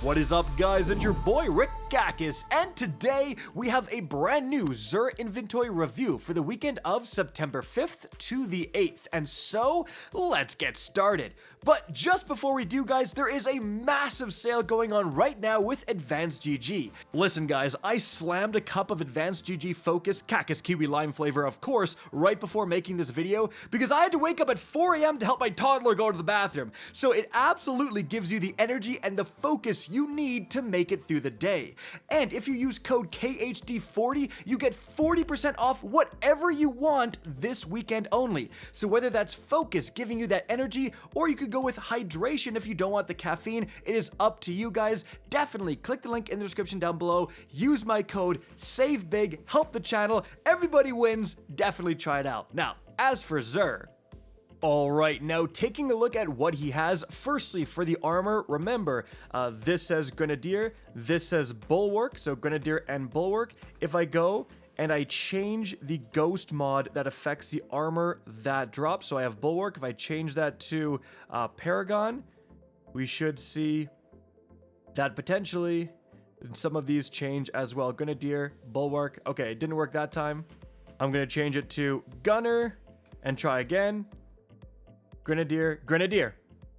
What is up, guys? It's your boy Rick Gakis, and today we have a brand new Xur Inventory review for the weekend of September 5th to the 8th, and so let's get started. But just before we do, guys, there is a massive sale going on right now with Advanced GG. Listen, guys, I slammed a cup of Advanced GG Focus Cactus Kiwi Lime flavor, of course, right before making this video because I had to wake up at 4 a.m. to help my toddler go to the bathroom. So it absolutely gives you the energy and the focus you need to make it through the day. And if you use code KHD40, you get 40% off whatever you want this weekend only. So whether that's focus giving you that energy, or you could go with hydration if you don't want the caffeine, it is up to you guys. Definitely click the link in the description down below, use my code, save big, help the channel, everybody wins. Definitely try it out. Now, as for Xur, alright, now taking a look at what he has. Firstly, for the armor, remember, this says Grenadier, this says Bulwark, so Grenadier and Bulwark. If I go and I change the Ghost mod that affects the armor, that drops. So I have Bulwark. If I change that to Paragon, we should see that potentially some of these change as well. Grenadier, Bulwark. Okay, it didn't work that time. I'm going to change it to Gunner and try again. Grenadier, Grenadier.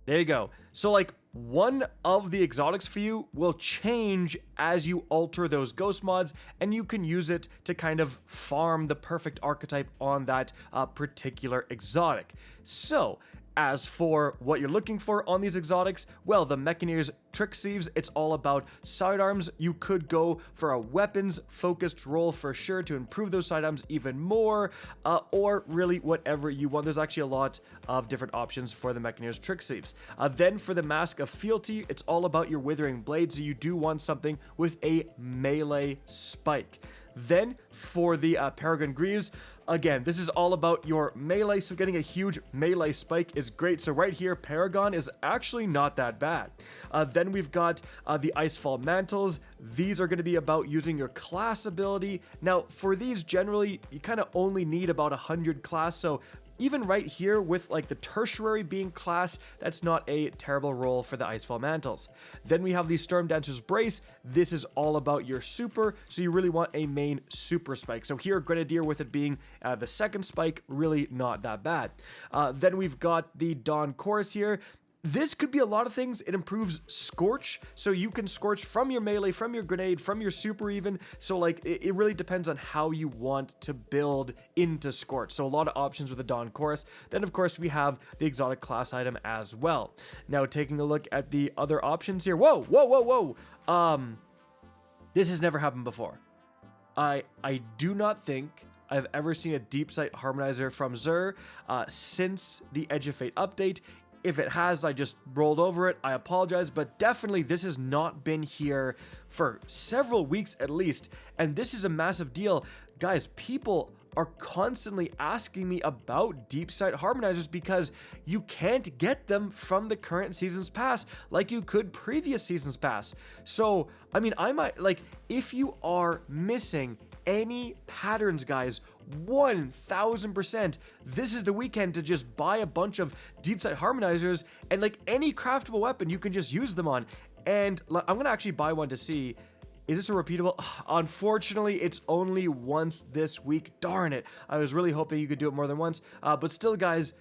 There you go. So like one of the exotics for you will change as you alter those ghost mods, and you can use it to kind of farm the perfect archetype on that particular exotic. So as for what you're looking for on these exotics, well, the Mechaneer's Trick Sieves, it's all about sidearms. You could go for a weapons-focused role for sure to improve those sidearms even more, or really whatever you want. There's actually a lot of different options for the Mechaneer's Trick Sieves. Then for the Mask of Fealty, it's all about your Withering Blade, so you do want something with a melee spike. Then for the Paragon Greaves, again, this is all about your melee, so getting a huge melee spike is great. So right here, Paragon is actually not that bad. Then we've got the Icefall Mantles. These are going to be about using your class ability. Now, for these, generally, you kind of only need about 100 class, so even right here with like the tertiary being class, that's not a terrible role for the Icefall Mantles. Then we have the Storm Dancer's Brace. This is all about your super, so you really want a main super spike. So here, Grenadier with it being the second spike, really not that bad. Then we've got the Dawn Chorus here. This could be a lot of things. It improves Scorch, so you can Scorch from your melee, from your grenade, from your super even. So like, it really depends on how you want to build into Scorch. So a lot of options with the Dawn Chorus. Then of course we have the exotic class item as well. Now taking a look at the other options here. Whoa, whoa, whoa, whoa. This has never happened before. I do not think I've ever seen a Deepsight Harmonizer from Xur since the Edge of Fate update. If it has, I just rolled over it. I apologize, but definitely this has not been here for several weeks at least, and this is a massive deal. Guys, people are constantly asking me about Deepsight Harmonizers because you can't get them from the current season's pass like you could previous season's pass. So, I mean, I might, like, if you are missing any patterns, guys, 1000%, this is the weekend to just buy a bunch of Deepsight Harmonizers, and like any craftable weapon, you can just use them on. And I'm gonna actually buy one to see. Is this a repeatable? Unfortunately, it's only once this week. Darn it. I was really hoping you could do it more than once. But still, guys,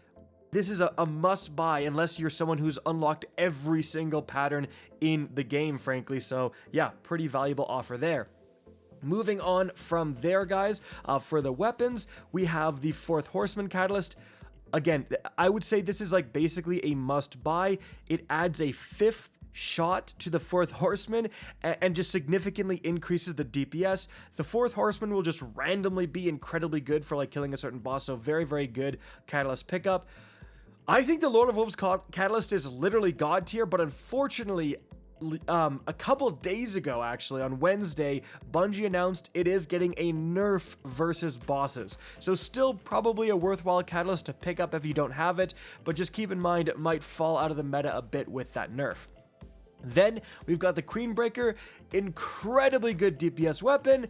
this is a must buy unless you're someone who's unlocked every single pattern in the game, frankly. So yeah, pretty valuable offer there. Moving on from there, guys, for the weapons, we have the Fourth Horseman Catalyst. Again, I would say this is like basically a must buy. It adds a 5th shot to the Fourth Horseman and just significantly increases the DPS. The Fourth Horseman will just randomly be incredibly good for like killing a certain boss, so very, very good catalyst pickup. I think the Lord of Wolves catalyst is literally god tier, but unfortunately, a couple days ago, actually, on Wednesday, Bungie announced it is getting a nerf versus bosses. So still probably a worthwhile catalyst to pick up if you don't have it, but just keep in mind it might fall out of the meta a bit with that nerf. Then we've got the Queenbreaker, incredibly good DPS weapon.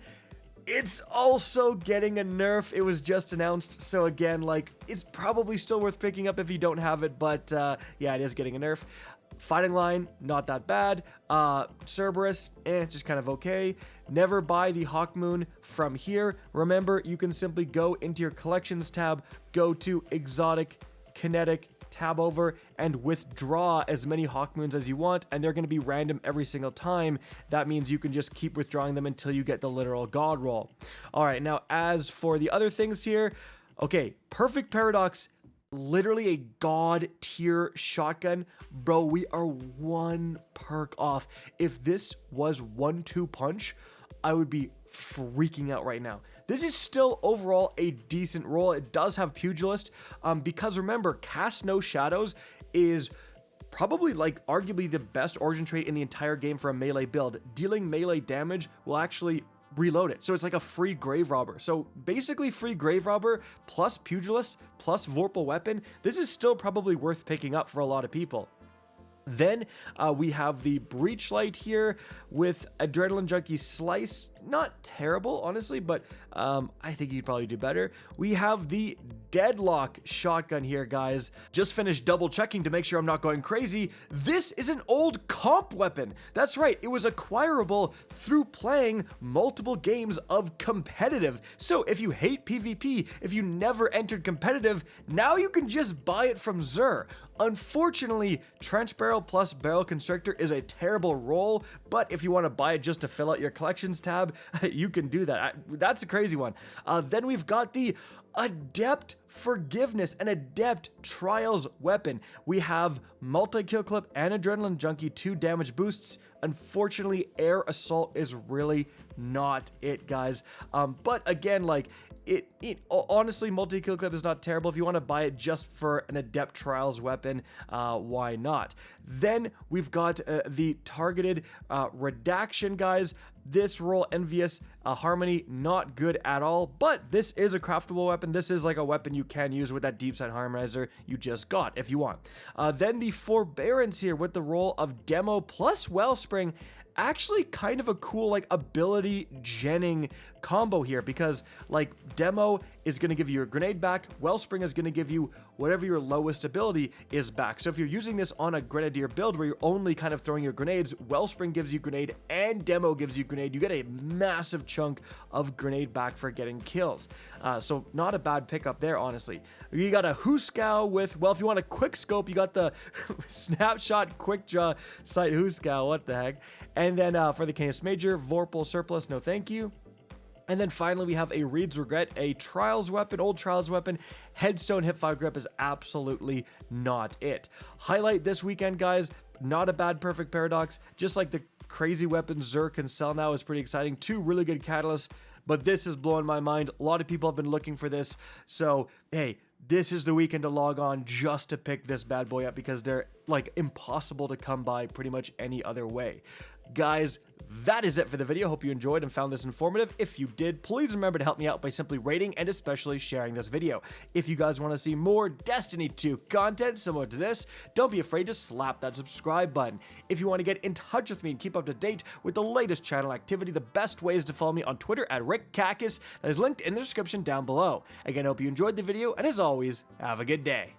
It's also getting a nerf. It was just announced, so again, like, it's probably still worth picking up if you don't have it, but yeah, it is getting a nerf. Fighting Line, not that bad. Cerberus, just kind of okay. Never buy the Hawkmoon from here. Remember, you can simply go into your collections tab, go to exotic, kinetic, tab over, and withdraw as many Hawkmoons as you want, and they're going to be random every single time. That means you can just keep withdrawing them until you get the literal god roll. All right, now as for the other things here, okay, Perfect Paradox, literally a god tier shotgun. Bro, we are 1 perk off. If this was 1-2 punch, I would be freaking out right now. This is still overall a decent roll. It does have Pugilist, because remember, Cast No Shadows is probably like arguably the best origin trait in the entire game for a melee build. Dealing melee damage will actually reload it. So it's like a free Grave Robber. So basically free Grave Robber plus Pugilist plus Vorpal Weapon. This is still probably worth picking up for a lot of people. Then we have the Breachlight here with Adrenaline Junkie Slice. Not terrible, honestly, but I think you'd probably do better. We have the Deadlock Shotgun here, guys. Just finished double checking to make sure I'm not going crazy. This is an old comp weapon. That's right, it was acquirable through playing multiple games of competitive. So if you hate PvP, if you never entered competitive, now you can just buy it from Xur. Unfortunately, Trench Barrel plus Barrel Constrictor is a terrible roll, but if you want to buy it just to fill out your collections tab, you can do that. That's a crazy one. Then we've got the Adept Forgiveness, an Adept Trials weapon. We have Multi-Kill Clip and Adrenaline Junkie, 2 damage boosts. Unfortunately, Air Assault is really not it, guys. But again, like, honestly, Multi-Kill Clip is not terrible. If you want to buy it just for an Adept Trials weapon, why not? Then we've got the Targeted Redaction, guys. This roll, Envious Harmony, not good at all, but this is a craftable weapon. This is like a weapon you can use with that Deepsight Harmonizer you just got if you want. Then the Forbearance here with the roll of Demo plus Wellspring. Actually kind of a cool like ability genning combo here, because like Demo is going to give you your grenade back, Wellspring is going to give you whatever your lowest ability is back. So if you're using this on a Grenadier build where you're only kind of throwing your grenades, Wellspring gives you grenade and Demo gives you grenade. You get a massive chunk of grenade back for getting kills. So not a bad pickup there, honestly. You got a Huscow with, well, if you want a quick scope, you got the Snapshot Quick Draw Sight Huscow, what the heck. And then for the Canis Major, Vorpal Surplus, no thank you. And then finally, we have a Reed's Regret, a Trials weapon, old Trials weapon. Headstone Hipfire Grip is absolutely not it. Highlight this weekend, guys, not a bad Perfect Paradox. Just like the crazy weapons Xur can sell now is pretty exciting. 2 really good catalysts, but this is blowing my mind. A lot of people have been looking for this. So, hey, this is the weekend to log on just to pick this bad boy up, because they're like impossible to come by pretty much any other way. Guys, that is it for the video. Hope you enjoyed and found this informative. If you did, please remember to help me out by simply rating and especially sharing this video. If you guys want to see more Destiny 2 content similar to this, don't be afraid to slap that subscribe button. If you want to get in touch with me and keep up to date with the latest channel activity, the best way is to follow me on Twitter at RickCacus. That is linked in the description down below. Again, I hope you enjoyed the video, and as always, have a good day.